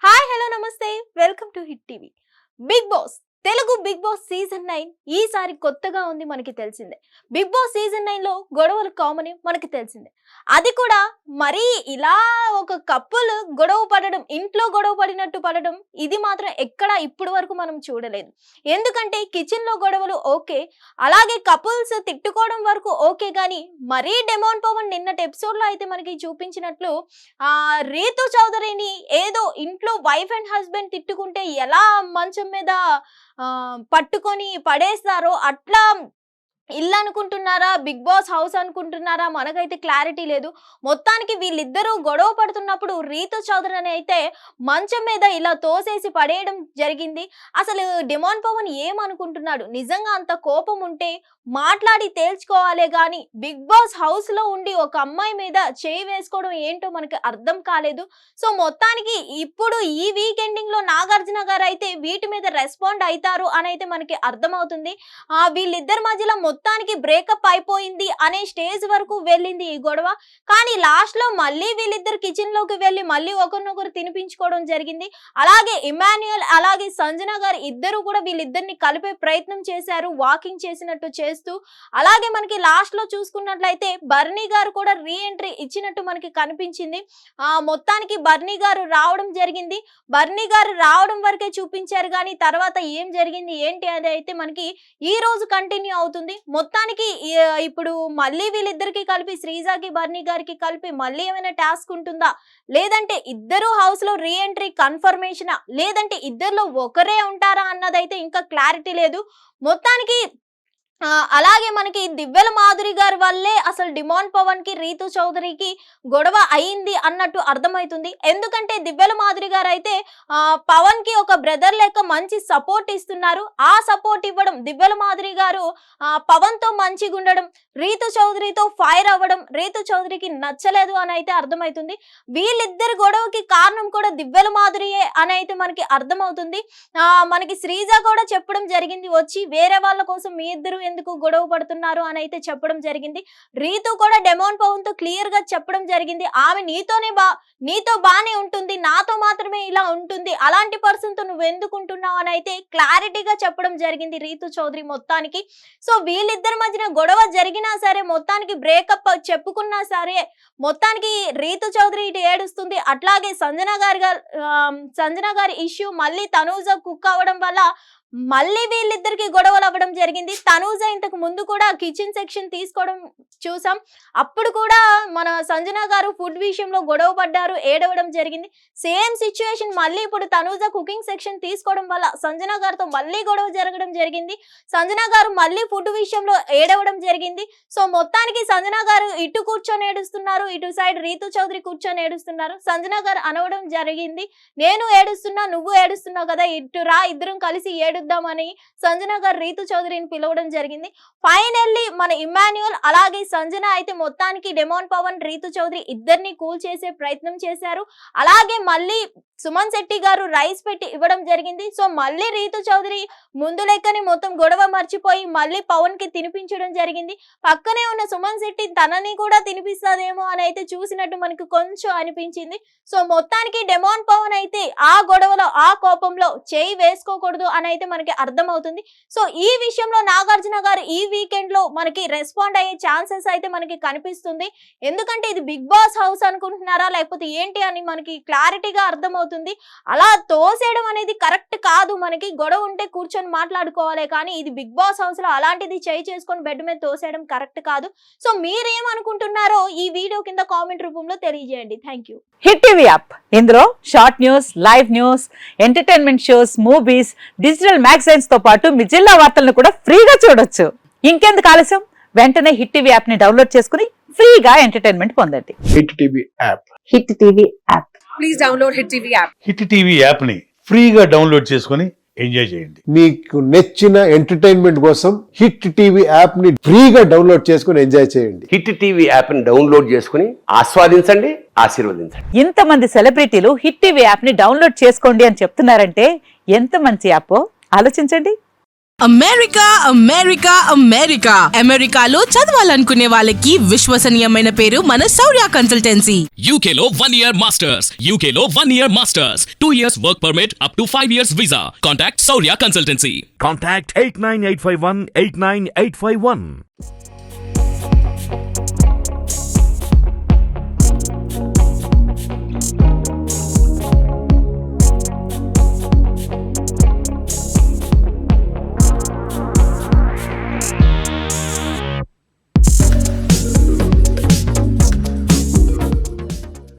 Hi hello namaste welcome to Hit TV. Bigg Boss Telugu Bigg Boss season 9 ఈసారి కొత్తగా ఉంది మనకి తెలిసిందే. బిగ్ బాస్ సీజన్ 9 లో గొడవలు కామన్ మనకి తెలిసిందే. అది కూడా మరీ ఇలా ఒక కపుల్ గొడవ పడడం, ఇంట్లో గొడవ పడినట్టు పడడం ఇది మాత్రం ఎక్కడ ఇప్పటి వరకు మనం చూడలేదు. ఎందుకంటే కిచెన్ లో గొడవలు ఓకే, అలాగే కపుల్స్ తిట్టుకోవడం వరకు ఓకే, కానీ మరీ డెమాన్ పవన్ నిన్నటి ఎపిసోడ్ లో అయితే మనకి చూపించినట్లు రీతు చౌదరిని ఏదో ఇంట్లో వైఫ్ అండ్ హస్బెండ్ తిట్టుకుంటే ఎలా మంచం మీద పట్టుకొని పడేస్తారో అట్లా ఇల్లు అనుకుంటున్నారా, బిగ్ బాస్ హౌస్ అనుకుంటున్నారా, మనకైతే క్లారిటీ లేదు. మొత్తానికి వీళ్ళిద్దరూ గొడవ పడుతున్నప్పుడు రీతు చౌదరి అని అయితే మంచం మీద ఇలా తోసేసి పడేయడం జరిగింది. అసలు డిమాండ్ పవన్ ఏమనుకుంటున్నాడు? నిజంగా అంత కోపం ఉంటే మాట్లాడి తేల్చుకోవాలే గాని బిగ్ బాస్ హౌస్ లో ఉండి ఒక అమ్మాయి మీద చేయి వేసుకోవడం ఏంటో మనకి అర్థం కాలేదు. సో మొత్తానికి ఇప్పుడు ఈ వీక్ ఎండింగ్ లో నాగార్జున గారు అయితే వీటి మీద రెస్పాండ్ అవుతారు అని అయితే మనకి అర్థమవుతుంది. వీళ్ళిద్దరి మధ్యలో మొత్తానికి బ్రేకప్ అయిపోయింది అనే స్టేజ్ వరకు వెళ్ళింది ఈ గొడవ. కానీ లాస్ట్ లో మళ్ళీ వీళ్ళిద్దరు కిచెన్ లోకి వెళ్ళి మళ్ళీ ఒకరినొకరు తినిపించుకోవడం జరిగింది. అలాగే ఇమాన్యుయల్ అలాగే సంజన గారు ఇద్దరు కూడా వీళ్ళిద్దరిని కలిపే ప్రయత్నం చేశారు, వాకింగ్ చేసినట్టు చేస్తూ. అలాగే మనకి లాస్ట్ లో చూసుకున్నట్లయితే బర్నీ గారు కూడా రీ ఎంట్రీ ఇచ్చినట్టు మనకి కనిపించింది. మొత్తానికి బర్నీ గారు రావడం జరిగింది. బర్నీ గారు రావడం వరకే చూపించారు, కానీ తర్వాత ఏం జరిగింది ఏంటి అది అయితే మనకి ఈ రోజు కంటిన్యూ అవుతుంది. మొత్తానికి ఇప్పుడు మళ్ళీ వీళ్ళిద్దరికి కలిపి శ్రీజాకి బర్నీ గారికి కలిపి మళ్ళీ ఏమైనా టాస్క్ ఉంటుందా, లేదంటే ఇద్దరు హౌస్ లో రీ ఎంట్రీ కన్ఫర్మేషనా, లేదంటే ఇద్దరులో ఒకరే ఉంటారా అన్నదైతే ఇంకా క్లారిటీ లేదు. మొత్తానికి అలాగే మనకి దివ్యల మాధురి గారి వల్లే అసలు డిమాండ్ పవన్ కి రీతు చౌదరికి గొడవ అయింది అన్నట్టు అర్థమవుతుంది. ఎందుకంటే దివ్యల మాధురి గారు అయితే పవన్ కి ఒక బ్రదర్ లెక్క మంచి సపోర్ట్ ఇస్తున్నారు. ఆ సపోర్ట్ ఇవ్వడం, దివ్యల మాధురి గారు పవన్ తో మంచిగా ఉండడం, రీతు చౌదరితో ఫైర్ అవ్వడం రీతు చౌదరికి నచ్చలేదు అని అయితే అర్థమవుతుంది. వీళ్ళిద్దరి గొడవకి కారణం కూడా దివ్యల మాధురియే అని అయితే మనకి అర్థమవుతుంది. మనకి శ్రీజ కూడా చెప్పడం జరిగింది, వచ్చి వేరే వాళ్ళ కోసం మీ ఇద్దరు ఎందుకు గొడవ పడుతున్నారు అని అయితే చెప్పడం జరిగింది. రీతు కూడా డెమాన్ పవన్ తో క్లియర్ గా చెప్పడం జరిగింది, ఆమె నీతో బానే ఉంటుంది, నాతో మాత్రమే ఇలా ఉంటుంది, అలాంటి పర్సన్ తో నువ్వు ఎందుకు ఉంటున్నావు అని అయితే క్లారిటీగా చెప్పడం జరిగింది రీతు చౌదరి మొత్తానికి. సో వీళ్ళిద్దరి మధ్యన గొడవ జరిగినా సరే, మొత్తానికి బ్రేకప్ చెప్పుకున్నా సరే, మొత్తానికి రీతు చౌదరి ఇటు ఏడుస్తుంది. అట్లాగే సంజన గారి ఇష్యూ మళ్ళీ తనూజ కుక్ అవ్వడం వల్ల మళ్ళీ వీళ్ళిద్దరికి గొడవలు అవ్వడం జరిగింది. తనూజ ఇంతకు ముందు కూడా కిచెన్ సెక్షన్ తీసుకోవడం చూసాం, అప్పుడు కూడా మన సంజన గారు ఫుడ్ విషయంలో గొడవ పడ్డారు, ఏడవడం జరిగింది. సేమ్ సిచ్యువేషన్ మళ్ళీ ఇప్పుడు తనూజ కుకింగ్ సెక్షన్ తీసుకోవడం వల్ల సంజన గారితో మళ్ళీ గొడవ జరగడం జరిగింది. సంజన గారు మళ్ళీ ఫుడ్ విషయంలో ఏడవడం జరిగింది. సో మొత్తానికి సంజన గారు ఇటు కూర్చొని ఏడుస్తున్నారు, ఇటు సైడ్ రీతు చౌదరి కూర్చొని ఏడుస్తున్నారు. సంజన గారు అనవడం జరిగింది, నేను ఏడుస్తున్నా నువ్వు ఏడుస్తున్నావు కదా, ఇటు రా ఇద్దరం కలిసి ఏడుద్దామని సంజన గారు రీతు చౌదరిని పిలవడం జరిగింది. ఫైనల్లీ మన ఇమాన్యుయల్ అలాగే సంజన అయితే మొత్తానికి డెమాన్ పవన్ రీతు చౌదరి ఇద్దరిని కూల్ చేసే ప్రయత్నం చేశారు. అలాగే మళ్ళీ సుమన్ శెట్టి గారు రైస్ పెట్టి ఇవ్వడం జరిగింది. సో మళ్ళీ రీతు చౌదరి ముందు లెక్కని మొత్తం గొడవ మర్చిపోయి మళ్ళీ పవన్ కి తినిపించడం జరిగింది. పక్కనే ఉన్న సుమన్ శెట్టి తనని కూడా తినిపిస్తాదేమో అని అయితే చూసినట్టు మనకు కొంచెం అనిపించింది. సో మొత్తానికి డెమాన్ పవన్ అయితే ఆ గొడవలో ఆ కోపంలో చేయి వేసుకోకూడదు అని అయితే మనకి అర్థమవుతుంది. సో ఈ విషయంలో నాగార్జున గారు ఈ వీకెండ్ లో మనకి రెస్పాండ్ అయ్యే ఛాన్సెస్ అయితే మనకి కనిపిస్తుంది. ఎందుకంటే ఇది బిగ్ బాస్ హౌస్ అనుకుంటున్నారా లేకపోతే ఏంటి అని మనకి క్లారిటీగా అర్థమవుతుంది. అలా తోసేయడం అనేది కరెక్ట్ కాదు. మనకి గొడవ ఉంటే కూర్చొని మాట్లాడుకోవాలి, కానీ ఇది బిగ్ బాస్ హౌస్ లో అలాంటిది చేయి చేసుకొని బెడ్ మీద తోసేయడం కరెక్ట్ కాదు. సో మీరేమనుకుంటున్నారో ఈ వీడియో కింద కామెంట్ రూపంలో తెలియజేయండి. Thank you. Hit TV app, ఇందులో short news, live news, entertainment shows, movies, digital magazines తో పాటు మీ జిల్లా వార్తలను కూడా ఫ్రీగా చూడొచ్చు. ఇంకెందుకు ఆలస్యం, వెంటనే హిట్ టీవీ యాప్ ని డౌన్లోడ్ చేసుకుని ఫ్రీగా ఎంటర్టైన్మెంట్ పొందండి. Hit TV app. Hit TV app. Please download hit TV app. Hit TV app ని ఫ్రీగా డౌన్లోడ్ చేసుకుని ఎంజాయ్ చేయండి. మీకు నచ్చిన ఎంటర్టైన్మెంట్ కోసం హిట్ టీవీ యాప్ ని ఫ్రీగా డౌన్లోడ్ చేసుకుని ఎంజాయ్ చేయండి. హిట్ టీవీ యాప్ ని డౌన్లోడ్ చేసుకుని ఆస్వాదించండి, ఆశీర్వదించండి. ఇంతమంది సెలబ్రిటీలు హిట్ టీవీ యాప్ ని డౌన్లోడ్ చేసుకోండి అని చెప్తున్నారంటే ఎంత మంచి యాప్ ఆలోచించండి. అమెరికా అమెరికా అమెరికా అమెరికాలో చదవాలనుకునే వాళ్ళకి విశ్వసనీయమైన పేరు మన శౌర్య consultancy. UK Law 1 Year Masters. UK Law 1 Year Masters. 2 years work permit up to 5 years visa. Contact Saurya Consultancy. Contact 89851 89851.